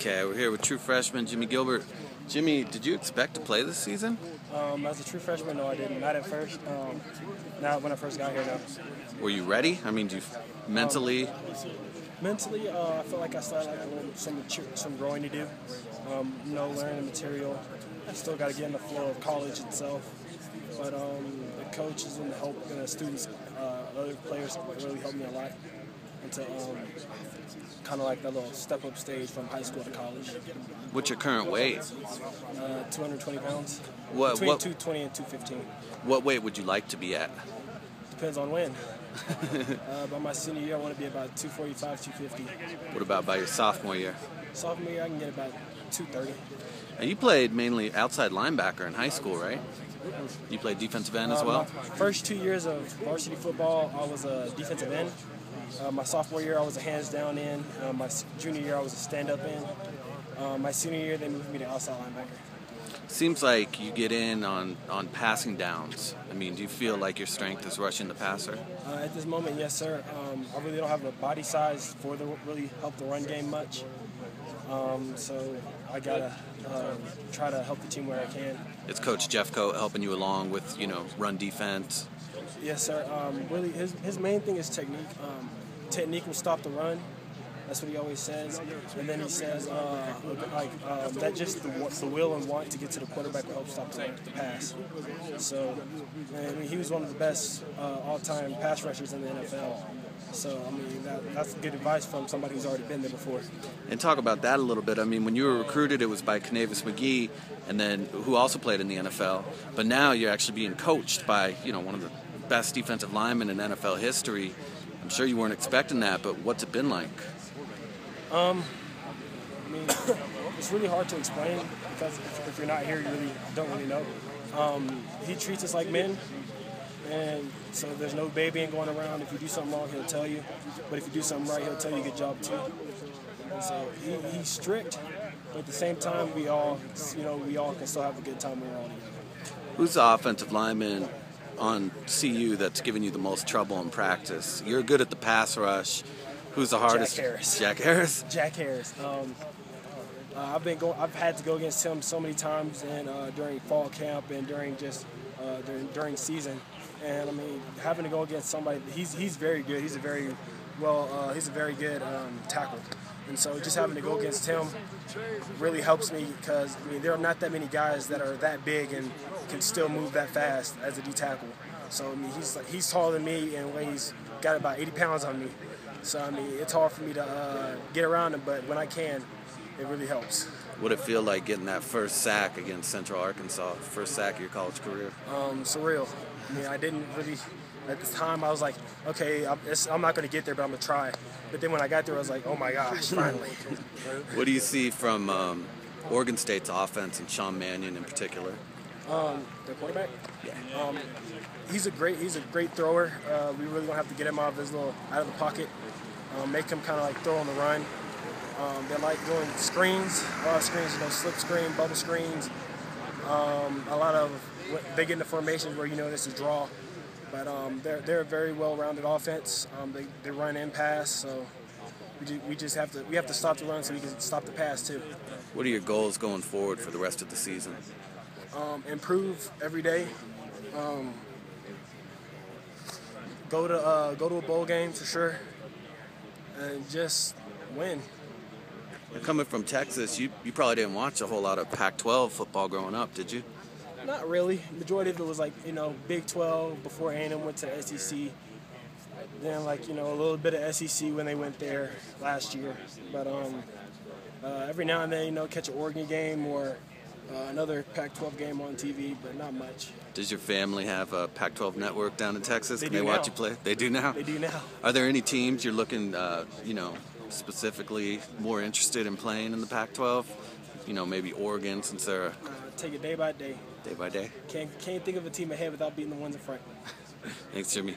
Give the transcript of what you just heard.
Okay, we're here with true freshman Jimmie Gilbert. Jimmie, did you expect to play this season? As a true freshman, no, I didn't. Not at first. Not when I first got here, no. Were you ready? I mean, do you mentally? Mentally, I feel like I still had some growing to do. Learning the material. I still got to get in the flow of college itself. But the coaches and the students, other players really helped me a lot into kind of like that little step-up stage from high school to college. What's your current weight? 220 pounds. What? Between 220 and 215. What weight would you like to be at? Depends on when. By my senior year, I want to be about 245, 250. What about by your sophomore year? Sophomore year, I can get about 230. And you played mainly outside linebacker in high school, right? You played defensive end as well? My first 2 years of varsity football, I was a defensive end. My sophomore year, I was a hands-down end. My junior year, I was a stand-up end. My senior year, they moved me to outside linebacker. Seems like you get in on passing downs. I mean, do you feel like your strength is rushing the passer? At this moment, yes, sir. I really don't have the body size for the really help the run game much. So I gotta try to help the team where I can. Is Coach Jeffcoat helping you along with, run defense? Yes, sir. Really, his main thing is technique. Technique will stop the run. That's what he always says. And then he says that just the will and want to get to the quarterback will help stop the pass. So, I mean, he was one of the best all-time pass rushers in the NFL. So, I mean, that's good advice from somebody who's already been there before. And talk about that a little bit. I mean, when you were recruited, it was by Canavis McGee, and then who also played in the NFL. But now you're actually being coached by, one of the best defensive linemen in NFL history. I'm sure you weren't expecting that, but what's it been like? I mean, it's really hard to explain because if you're not here, you really don't really know. He treats us like men, and so there's no babying going around. If you do something wrong, he'll tell you. But if you do something right, he'll tell you good job too. And so he's strict, but at the same time, we all can still have a good time when we're all together. Who's the offensive lineman on CU that's giving you the most trouble in practice? You're good at the pass rush. Who's the hardest? Jack Harris. Jack Harris? Jack Harris. I've had to go against him so many times, and during fall camp and during season. And I mean, having to go against somebody, he's very good. He's a very good tackle. And so just having to go against him really helps me because I mean there are not that many guys that are that big and can still move that fast as a D tackle. So I mean he's taller than me and weighs got about 80 pounds on me. So I mean it's hard for me to get around him, but when I can, it really helps. What'd it feel like getting that first sack against Central Arkansas, first sack of your college career? Surreal. I mean I didn't really. At the time, I was like, okay, I'm not going to get there, but I'm going to try. But then when I got there, I was like, oh, my gosh, finally. What do you see from Oregon State's offense and Sean Mannion in particular? The quarterback? Yeah. He's a great thrower. We really don't have to get him out of the pocket, make him kind of like throw on the run. They like doing screens, a lot of screens, slip screen, bubble screens. A lot of they get into formations where this is draw. But they're a very well-rounded offense. They run and pass, so we have to stop the run so we can stop the pass too. What are your goals going forward for the rest of the season? Improve every day. Go to a bowl game for sure, and just win. Coming from Texas, you probably didn't watch a whole lot of Pac-12 football growing up, did you? Not really. Majority of it was like, Big 12 before A&M went to the SEC. Then a little bit of SEC when they went there last year. But every now and then, catch an Oregon game or another Pac-12 game on TV, but not much. Does your family have a Pac-12 network down in Texas? Can they watch you play? They do now? They do now. Are there any teams you're looking, specifically more interested in playing in the Pac-12? Maybe Oregon since they're... Take it day by day. Day by day? Can't think of a team ahead without beating the ones in front. Thanks, Jimmie.